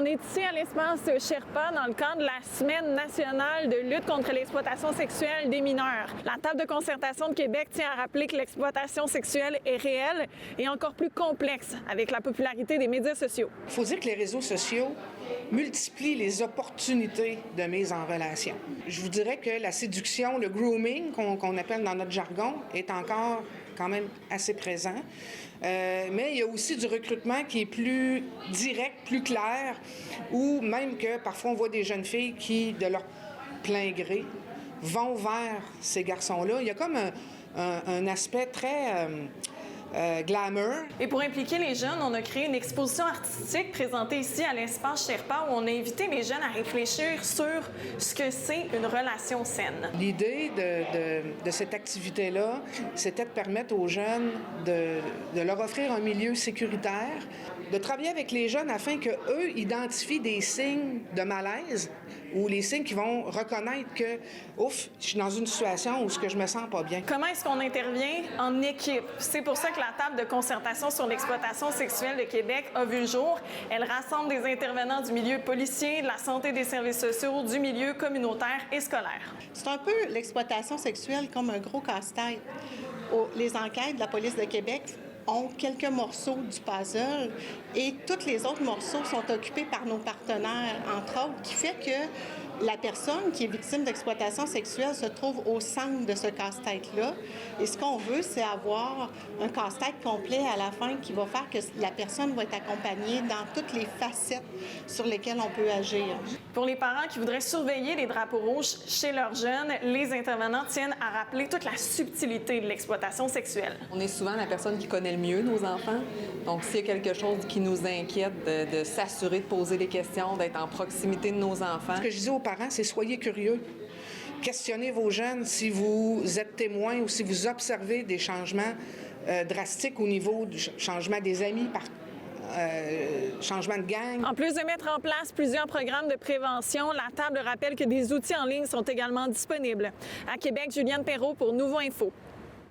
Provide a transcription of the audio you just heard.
On est ici à l'espace Sherpa dans le cadre de la Semaine nationale de lutte contre l'exploitation sexuelle des mineurs. La table de concertation de Québec tient à rappeler que l'exploitation sexuelle est réelle et encore plus complexe avec la popularité des médias sociaux. Il faut dire que les réseaux sociaux multiplient les opportunités de mise en relation. Je vous dirais que la séduction, le grooming qu'on appelle dans notre jargon, est encore quand même assez présent. Mais il y a aussi du recrutement qui est plus direct, plus clair, ou même que parfois on voit des jeunes filles qui, de leur plein gré, vont vers ces garçons-là. Il y a comme un aspect très glamour. Et pour impliquer les jeunes, on a créé une exposition artistique présentée ici à l'espace Sherpa où on a invité les jeunes à réfléchir sur ce que c'est une relation saine. L'idée de cette activité-là, c'était de permettre aux jeunes de leur offrir un milieu sécuritaire, de travailler avec les jeunes afin qu'eux identifient des signes de malaise ou les signes qui vont reconnaître que, ouf, je suis dans une situation où je me sens pas bien. Comment est-ce qu'on intervient en équipe? C'est pour ça que la table de concertation sur l'exploitation sexuelle de Québec a vu le jour. Elle rassemble des intervenants du milieu policier, de la santé des services sociaux, du milieu communautaire et scolaire. C'est un peu l'exploitation sexuelle comme un gros casse-tête. Les enquêtes de la police de Québec ont quelques morceaux du puzzle et tous les autres morceaux sont occupés par nos partenaires, entre autres, qui fait que la personne qui est victime d'exploitation sexuelle se trouve au centre de ce casse-tête-là. Et ce qu'on veut, c'est avoir un casse-tête complet à la fin qui va faire que la personne va être accompagnée dans toutes les facettes sur lesquelles on peut agir. Pour les parents qui voudraient surveiller les drapeaux rouges chez leurs jeunes, les intervenants tiennent à rappeler toute la subtilité de l'exploitation sexuelle. On est souvent la personne qui connaît le mieux nos enfants. Donc, s'il y a quelque chose qui nous inquiète, de s'assurer de poser des questions, d'être en proximité de nos enfants. Ce que je dis aux parents, c'est soyez curieux. Questionnez vos jeunes si vous êtes témoins ou si vous observez des changements drastiques au niveau du changement des amis, changement de gang. En plus de mettre en place plusieurs programmes de prévention, la table rappelle que des outils en ligne sont également disponibles. À Québec, Juliane Perrault pour Nouveau Info.